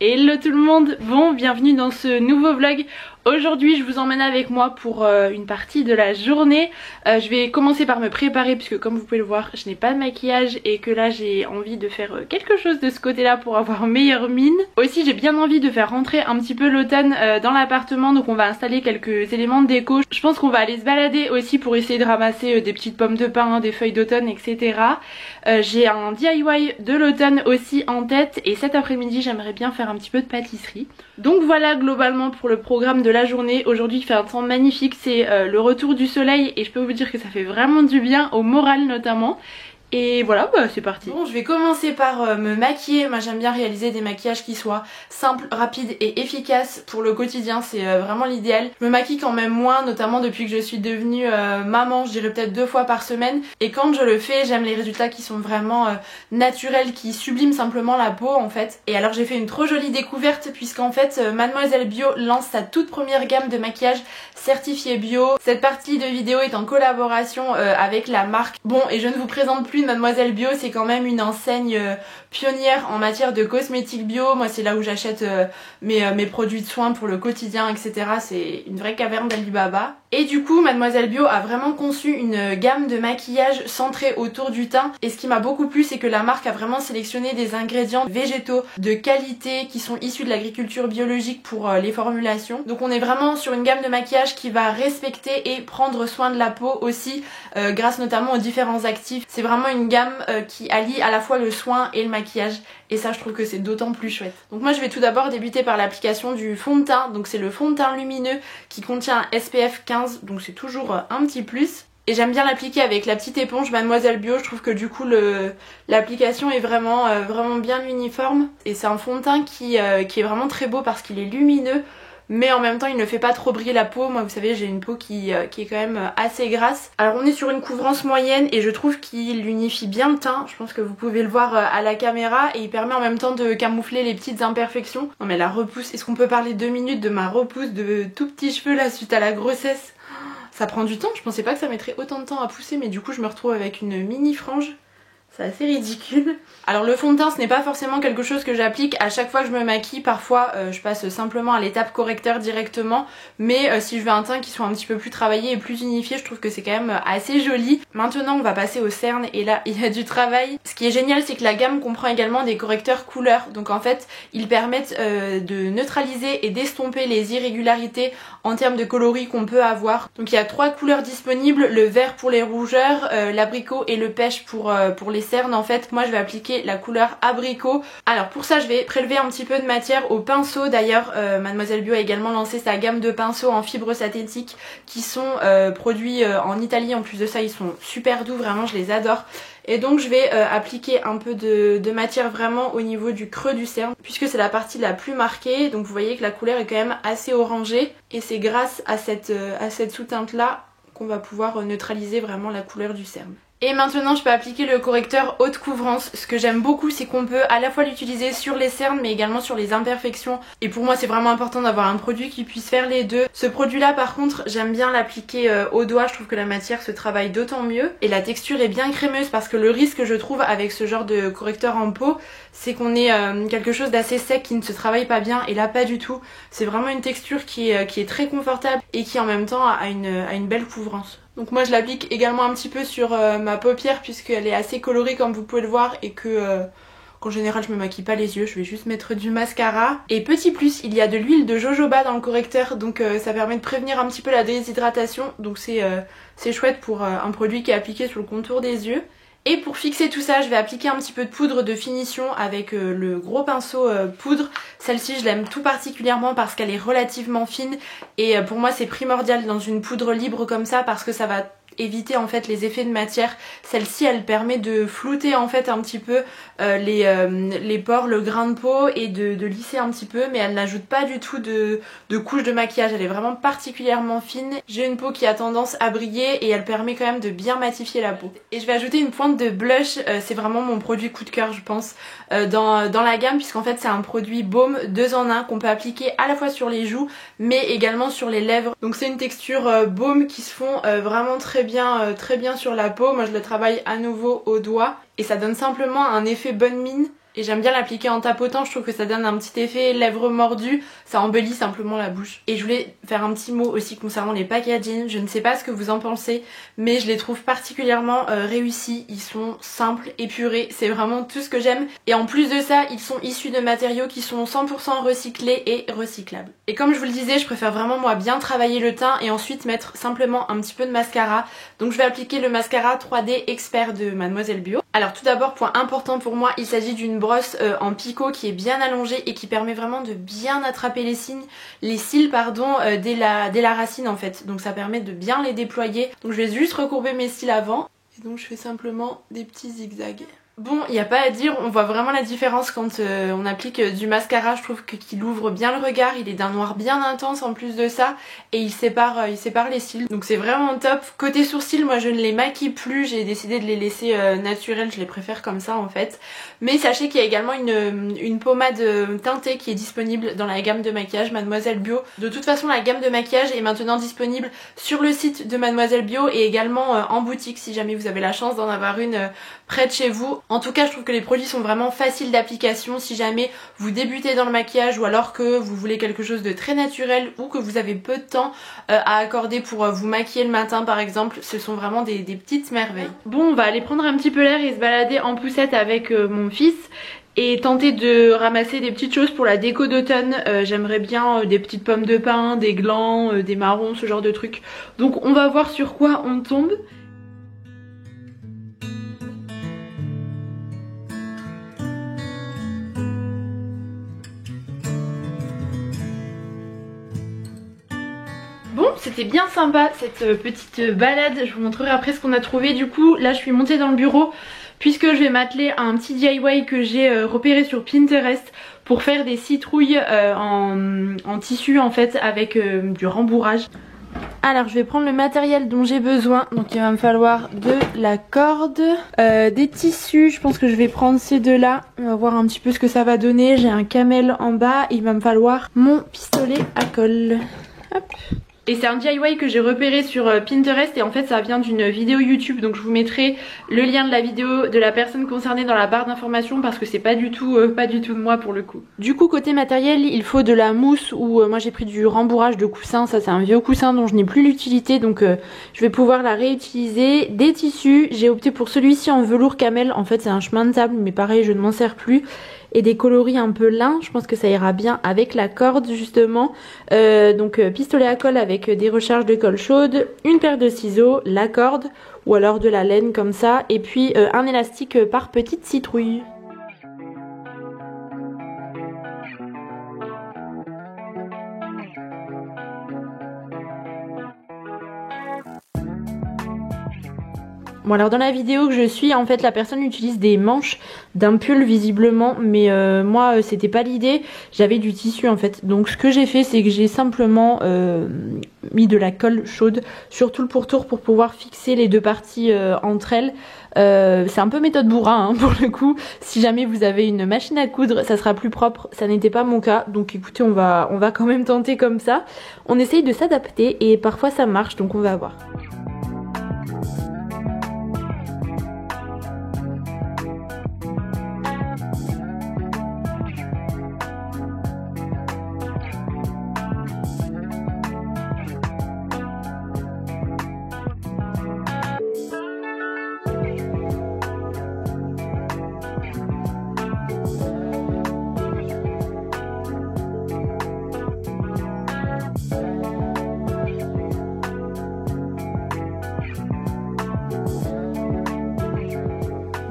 Hello tout le monde, bon bienvenue dans ce nouveau vlog. Aujourd'hui je vous emmène avec moi pour une partie de la journée. Je vais commencer par me préparer puisque comme vous pouvez le voir je n'ai pas de maquillage et que là j'ai envie de faire quelque chose de ce côté là pour avoir meilleure mine. Aussi j'ai bien envie de faire rentrer un petit peu l'automne dans l'appartement, donc on va installer quelques éléments de déco. Je pense qu'on va aller se balader aussi pour essayer de ramasser des petites pommes de pin, des feuilles d'automne, etc. J'ai un DIY de l'automne aussi en tête et cet après-midi j'aimerais bien faire un petit peu de pâtisserie. Donc voilà globalement pour le programme de la journée. Aujourd'hui il fait un temps magnifique, c'est le retour du soleil et je peux vous dire que ça fait vraiment du bien au moral notamment. Et voilà, bah c'est parti. Bon, je vais commencer par me maquiller. Moi j'aime bien réaliser des maquillages qui soient simples, rapides et efficaces pour le quotidien, c'est vraiment l'idéal. Je me maquille quand même moins, notamment depuis que je suis devenue maman, je dirais peut-être 2 fois par semaine. Et quand je le fais, j'aime les résultats qui sont vraiment naturels, qui subliment simplement la peau en fait. Et alors j'ai fait une trop jolie découverte puisqu'en fait Mademoiselle Bio lance sa toute première gamme de maquillage certifié bio. Cette partie de vidéo est en collaboration avec la marque. Bon, et je ne vous présente plus Mademoiselle Bio, c'est quand même une enseigne pionnière en matière de cosmétiques bio. Moi c'est là où j'achète mes produits de soins pour le quotidien, etc. C'est une vraie caverne d'Ali Baba. Et du coup Mademoiselle Bio a vraiment conçu une gamme de maquillage centrée autour du teint. Et ce qui m'a beaucoup plu, c'est que la marque a vraiment sélectionné des ingrédients végétaux de qualité qui sont issus de l'agriculture biologique pour les formulations. Donc on est vraiment sur une gamme de maquillage qui va respecter et prendre soin de la peau aussi grâce notamment aux différents actifs. C'est vraiment une gamme qui allie à la fois le soin et le maquillage et ça je trouve que c'est d'autant plus chouette. Donc moi je vais tout d'abord débuter par l'application du fond de teint. Donc c'est le fond de teint lumineux qui contient un SPF 15, donc c'est toujours un petit plus. Et j'aime bien l'appliquer avec la petite éponge Mademoiselle Bio, je trouve que du coup l'application est vraiment bien uniforme. Et c'est un fond de teint qui est vraiment très beau parce qu'il est lumineux, mais en même temps il ne fait pas trop briller la peau. Moi vous savez j'ai une peau qui est quand même assez grasse. Alors on est sur une couvrance moyenne et je trouve qu'il unifie bien le teint. Je pense que vous pouvez le voir à la caméra et il permet en même temps de camoufler les petites imperfections. Non mais la repousse, est-ce qu'on peut parler 2 minutes de ma repousse de tout petits cheveux là suite à la grossesse? Ça prend du temps, je pensais pas que ça mettrait autant de temps à pousser mais du coup je me retrouve avec une mini frange. C'est assez ridicule. Alors le fond de teint ce n'est pas forcément quelque chose que j'applique à chaque fois que je me maquille. Parfois je passe simplement à l'étape correcteur directement. Mais si je veux un teint qui soit un petit peu plus travaillé et plus unifié, je trouve que c'est quand même assez joli. Maintenant on va passer aux cernes et là il y a du travail. Ce qui est génial c'est que la gamme comprend également des correcteurs couleurs. Donc en fait ils permettent de neutraliser et d'estomper les irrégularités en termes de coloris qu'on peut avoir. Donc il y a 3 couleurs disponibles, le vert pour les rougeurs, l'abricot et le pêche pour les cernes. En fait moi je vais appliquer la couleur abricot. Alors pour ça je vais prélever un petit peu de matière au pinceau. D'ailleurs Mademoiselle Bio a également lancé sa gamme de pinceaux en fibre synthétique qui sont produits en Italie. En plus de ça ils sont super doux, vraiment je les adore. Et donc je vais appliquer un peu de matière vraiment au niveau du creux du cerne puisque c'est la partie la plus marquée. Donc vous voyez que la couleur est quand même assez orangée et c'est grâce à cette sous-teinte là qu'on va pouvoir neutraliser vraiment la couleur du cerne. Et maintenant je peux appliquer le correcteur haute couvrance. Ce que j'aime beaucoup c'est qu'on peut à la fois l'utiliser sur les cernes mais également sur les imperfections. Et pour moi c'est vraiment important d'avoir un produit qui puisse faire les deux. Ce produit là par contre j'aime bien l'appliquer au doigt, je trouve que la matière se travaille d'autant mieux. Et la texture est bien crémeuse parce que le risque je trouve avec ce genre de correcteur en peau c'est qu'on ait quelque chose d'assez sec qui ne se travaille pas bien. Et là pas du tout. C'est vraiment une texture qui est très confortable et qui en même temps a une belle couvrance. Donc moi je l'applique également un petit peu sur ma paupière puisqu'elle est assez colorée comme vous pouvez le voir et que qu'en général je me maquille pas les yeux, je vais juste mettre du mascara. Et petit plus, il y a de l'huile de jojoba dans le correcteur donc ça permet de prévenir un petit peu la déshydratation. Donc c'est chouette pour un produit qui est appliqué sur le contour des yeux. Et pour fixer tout ça, je vais appliquer un petit peu de poudre de finition avec le gros pinceau poudre. Celle-ci, je l'aime tout particulièrement parce qu'elle est relativement fine et pour moi c'est primordial dans une poudre libre comme ça parce que ça va éviter en fait les effets de matière. Celle-ci elle permet de flouter en fait un petit peu les pores, le grain de peau et de lisser un petit peu, mais elle n'ajoute pas du tout de couche de maquillage. Elle est vraiment particulièrement fine. J'ai une peau qui a tendance à briller et elle permet quand même de bien matifier la peau. Et je vais ajouter une pointe de blush, c'est vraiment mon produit coup de cœur je pense dans la gamme puisqu'en fait c'est un produit baume 2 en 1 qu'on peut appliquer à la fois sur les joues mais également sur les lèvres. Donc c'est une texture baume qui se fond vraiment très bien sur la peau. Moi je le travaille à nouveau au doigt et ça donne simplement un effet bonne mine. Et j'aime bien l'appliquer en tapotant, je trouve que ça donne un petit effet lèvres mordues, ça embellit simplement la bouche. Et je voulais faire un petit mot aussi concernant les packaging, je ne sais pas ce que vous en pensez, mais je les trouve particulièrement réussis, ils sont simples, épurés, c'est vraiment tout ce que j'aime. Et en plus de ça, ils sont issus de matériaux qui sont 100% recyclés et recyclables. Et comme je vous le disais, je préfère vraiment moi bien travailler le teint et ensuite mettre simplement un petit peu de mascara. Donc je vais appliquer le mascara 3D Expert de Mademoiselle Bio. Alors tout d'abord, point important pour moi, il s'agit d'une brosse en picot qui est bien allongée et qui permet vraiment de bien attraper les cils dès la racine en fait. Donc ça permet de bien les déployer. Donc je vais juste recourber mes cils avant et donc je fais simplement des petits zigzags. Bon, il n'y a pas à dire, on voit vraiment la différence quand on applique du mascara. Je trouve qu'il ouvre bien le regard, il est d'un noir bien intense en plus de ça et il sépare les cils. Donc c'est vraiment top. Côté sourcils, moi je ne les maquille plus, j'ai décidé de les laisser naturels, je les préfère comme ça en fait. Mais sachez qu'il y a également une pommade teintée qui est disponible dans la gamme de maquillage Mademoiselle Bio. De toute façon, la gamme de maquillage est maintenant disponible sur le site de Mademoiselle Bio et également en boutique si jamais vous avez la chance d'en avoir une près de chez vous. En tout cas, je trouve que les produits sont vraiment faciles d'application si jamais vous débutez dans le maquillage ou alors que vous voulez quelque chose de très naturel ou que vous avez peu de temps à accorder pour vous maquiller le matin par exemple. Ce sont vraiment des petites merveilles. Bon, on va aller prendre un petit peu l'air et se balader en poussette avec mon fils et tenter de ramasser des petites choses pour la déco d'automne. J'aimerais bien des petites pommes de pin, des glands, des marrons, ce genre de trucs. Donc on va voir sur quoi on tombe. Bon, c'était bien sympa cette petite balade, je vous montrerai après ce qu'on a trouvé. Du coup, là je suis montée dans le bureau puisque je vais m'atteler à un petit DIY que j'ai repéré sur Pinterest pour faire des citrouilles en tissu en fait avec du rembourrage. Alors je vais prendre le matériel dont j'ai besoin, donc il va me falloir de la corde, des tissus, je pense que je vais prendre ces deux là, on va voir un petit peu ce que ça va donner. J'ai un camel en bas et il va me falloir mon pistolet à colle. Hop. Et c'est un DIY que j'ai repéré sur Pinterest et en fait ça vient d'une vidéo YouTube, donc je vous mettrai le lien de la vidéo de la personne concernée dans la barre d'informations parce que c'est pas du tout de moi pour le coup. Du coup côté matériel il faut de la mousse ou moi j'ai pris du rembourrage de coussin, ça c'est un vieux coussin dont je n'ai plus l'utilité donc je vais pouvoir la réutiliser. Des tissus, j'ai opté pour celui-ci en velours camel, en fait c'est un chemin de table mais pareil je ne m'en sers plus. Et des coloris un peu lin, je pense que ça ira bien avec la corde justement. Donc pistolet à colle avec des recharges de colle chaude, une paire de ciseaux, la corde ou alors de la laine comme ça et puis un élastique par petite citrouille. Bon alors dans la vidéo que je suis en fait la personne utilise des manches d'un pull visiblement mais moi c'était pas l'idée, j'avais du tissu en fait. Donc ce que j'ai fait c'est que j'ai simplement mis de la colle chaude sur tout le pourtour pour pouvoir fixer les deux parties entre elles. C'est un peu méthode bourrin hein, pour le coup, si jamais vous avez une machine à coudre ça sera plus propre, ça n'était pas mon cas donc écoutez on va quand même tenter comme ça. On essaye de s'adapter et parfois ça marche donc on va voir.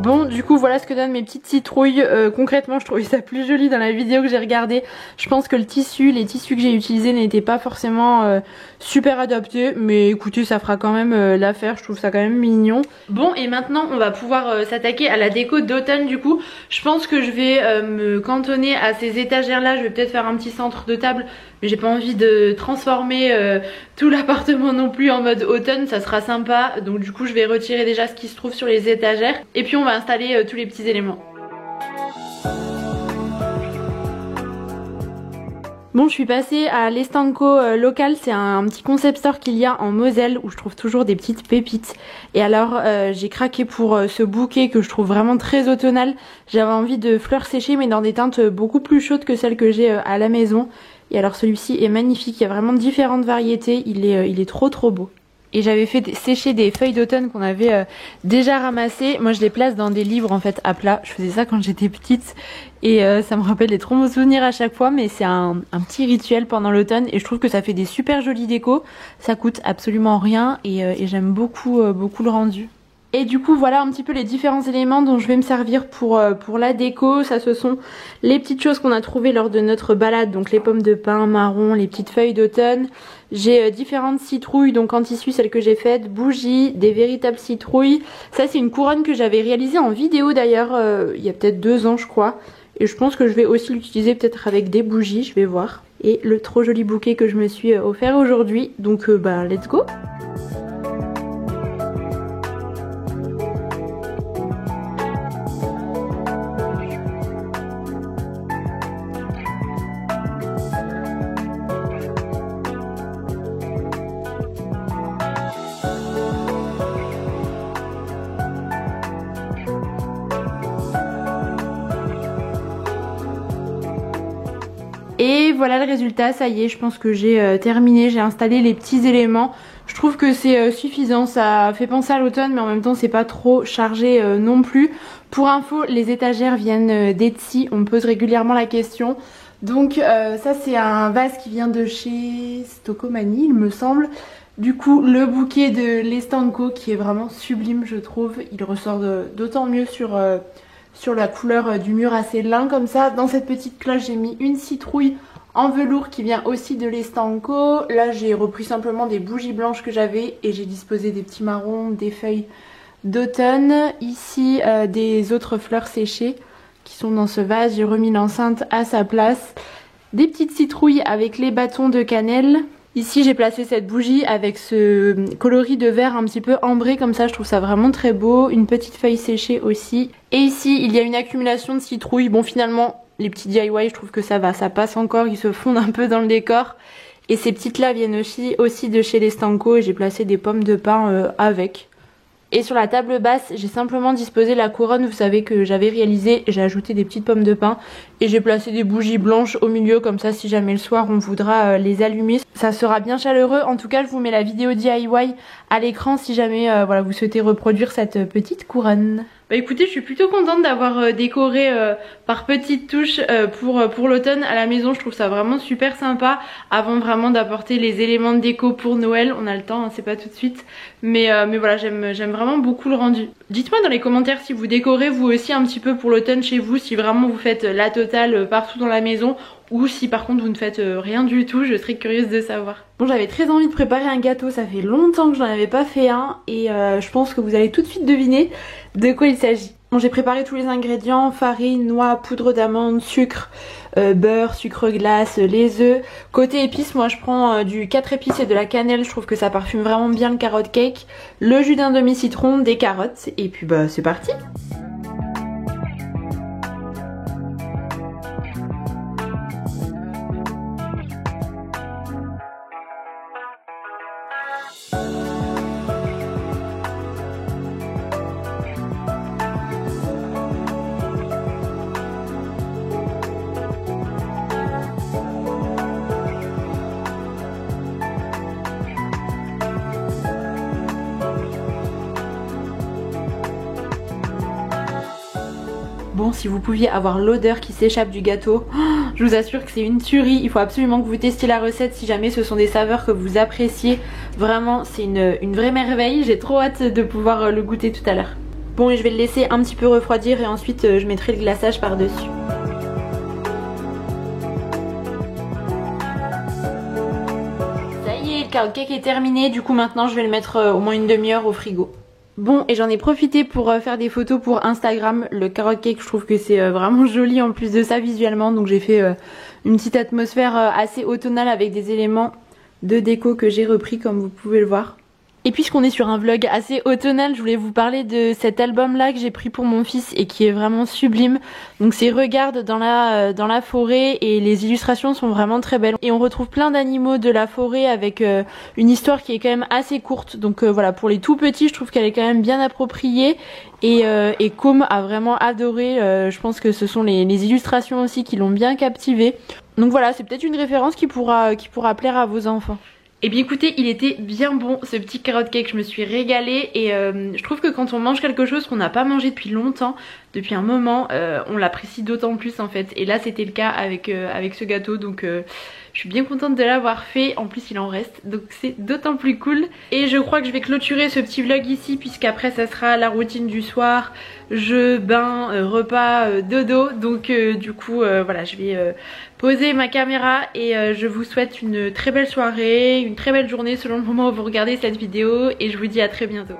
Bon du coup voilà ce que donnent mes petites citrouilles. Concrètement je trouvais ça plus joli dans la vidéo que j'ai regardée. Je pense que les tissus que j'ai utilisés n'étaient pas forcément super adaptés. Mais écoutez ça fera quand même l'affaire, je trouve ça quand même mignon. Bon et maintenant on va pouvoir s'attaquer à la déco d'automne du coup. Je pense que je vais me cantonner à ces étagères là. Je vais peut-être faire un petit centre de table. Mais j'ai pas envie de transformer tout l'appartement non plus en mode automne, ça sera sympa. Donc du coup je vais retirer déjà ce qui se trouve sur les étagères. Et puis on va installer tous les petits éléments. Bon, je suis passée à l'Estanco local, c'est un petit concept store qu'il y a en Moselle où je trouve toujours des petites pépites. Et alors j'ai craqué pour ce bouquet que je trouve vraiment très automnal. J'avais envie de fleurs séchées mais dans des teintes beaucoup plus chaudes que celles que j'ai à la maison. Et alors celui-ci est magnifique, il y a vraiment différentes variétés, il est trop beau. Et j'avais fait sécher des feuilles d'automne qu'on avait déjà ramassées. Moi je les place dans des livres en fait à plat. Je faisais ça quand j'étais petite et ça me rappelle des trop beaux souvenirs à chaque fois. Mais c'est un petit rituel pendant l'automne et je trouve que ça fait des super jolies décos. Ça coûte absolument rien et j'aime beaucoup le rendu. Et du coup voilà un petit peu les différents éléments dont je vais me servir pour la déco. Ça ce sont les petites choses qu'on a trouvées lors de notre balade. Donc les pommes de pin marron, les petites feuilles d'automne. J'ai différentes citrouilles donc en tissu, celles que j'ai faites, bougies, des véritables citrouilles. Ça c'est une couronne que j'avais réalisée en vidéo d'ailleurs il y a peut-être 2 ans je crois. Et je pense que je vais aussi l'utiliser peut-être avec des bougies, je vais voir. Et le trop joli bouquet que je me suis offert aujourd'hui. Donc bah let's go! Et voilà le résultat, ça y est, je pense que j'ai terminé, j'ai installé les petits éléments. Je trouve que c'est suffisant, ça fait penser à l'automne mais en même temps c'est pas trop chargé non plus. Pour info, les étagères viennent d'Etsy, on me pose régulièrement la question. Donc ça c'est un vase qui vient de chez Stocomanie il me semble. Du coup le bouquet de l'Estanco qui est vraiment sublime je trouve, il ressort d'autant mieux sur la couleur du mur assez lin comme ça. Dans cette petite cloche j'ai mis une citrouille en velours qui vient aussi de l'Estanco. Là j'ai repris simplement des bougies blanches que j'avais et j'ai disposé des petits marrons, des feuilles d'automne. Ici des autres fleurs séchées qui sont dans ce vase. J'ai remis l'enceinte à sa place. Des petites citrouilles avec les bâtons de cannelle. Ici j'ai placé cette bougie avec ce coloris de vert un petit peu ambré comme ça, je trouve ça vraiment très beau. Une petite feuille séchée aussi. Et ici il y a une accumulation de citrouilles. Bon finalement les petits DIY je trouve que ça va, ça passe encore, ils se fondent un peu dans le décor. Et ces petites là viennent aussi de chez l'Estanco et j'ai placé des pommes de pin avec. Et sur la table basse, j'ai simplement disposé la couronne, vous savez que j'avais réalisé, j'ai ajouté des petites pommes de pin et j'ai placé des bougies blanches au milieu comme ça si jamais le soir on voudra les allumer. Ça sera bien chaleureux, en tout cas je vous mets la vidéo DIY à l'écran si jamais voilà, vous souhaitez reproduire cette petite couronne. Bah écoutez, je suis plutôt contente d'avoir décoré par petites touches pour l'automne à la maison. Je trouve ça vraiment super sympa. Avant vraiment d'apporter les éléments de déco pour Noël, on a le temps, hein, c'est pas tout de suite. Mais voilà, j'aime vraiment beaucoup le rendu. Dites-moi dans les commentaires si vous décorez vous aussi un petit peu pour l'automne chez vous, si vraiment vous faites la totale partout dans la maison ou si par contre vous ne faites rien du tout, je serais curieuse de savoir. Bon, j'avais très envie de préparer un gâteau, ça fait longtemps que j'en avais pas fait un et je pense que vous allez tout de suite deviner de quoi il s'agit. Bon, j'ai préparé tous les ingrédients, farine, noix, poudre d'amande, sucre, beurre, sucre glace, les œufs. Côté épices, moi je prends du 4 épices et de la cannelle, je trouve que ça parfume vraiment bien le carrot cake. Le jus d'un demi-citron, des carottes et puis bah c'est parti. Bon, si vous pouviez avoir l'odeur qui s'échappe du gâteau, je vous assure que c'est une tuerie. Il faut absolument que vous testiez la recette si jamais ce sont des saveurs que vous appréciez. Vraiment, c'est une vraie merveille. J'ai trop hâte de pouvoir le goûter tout à l'heure. Bon, et je vais le laisser un petit peu refroidir et ensuite je mettrai le glaçage par-dessus. Ça y est, le carrot cake est terminé. Du coup, maintenant, je vais le mettre au moins une demi-heure au frigo. Bon, et j'en ai profité pour faire des photos pour Instagram. Le carrot cake, je trouve que c'est vraiment joli en plus de ça visuellement. Donc j'ai fait une petite atmosphère assez automnale avec des éléments de déco que j'ai repris comme vous pouvez le voir. Et puisqu'on est sur un vlog assez automnal, je voulais vous parler de cet album là que j'ai pris pour mon fils et qui est vraiment sublime. Donc c'est Regarde dans la forêt et les illustrations sont vraiment très belles. Et on retrouve plein d'animaux de la forêt avec une histoire qui est quand même assez courte. Donc voilà, pour les tout petits je trouve qu'elle est quand même bien appropriée. Et Com a vraiment adoré, je pense que ce sont les illustrations aussi qui l'ont bien captivé. Donc voilà, c'est peut-être une référence qui pourra plaire à vos enfants. Et bien écoutez, il était bien bon ce petit carrot cake, je me suis régalée et je trouve que quand on mange quelque chose qu'on n'a pas mangé depuis longtemps, depuis un moment, on l'apprécie d'autant plus en fait. Et là c'était le cas avec ce gâteau, donc je suis bien contente de l'avoir fait. En plus il en reste, donc c'est d'autant plus cool. Et je crois que je vais clôturer ce petit vlog ici, puisqu'après ça sera la routine du soir, jeu, bain, repas, dodo. Donc du coup voilà, je vais poser ma caméra et je vous souhaite une très belle soirée, une très belle journée selon le moment où vous regardez cette vidéo et je vous dis à très bientôt.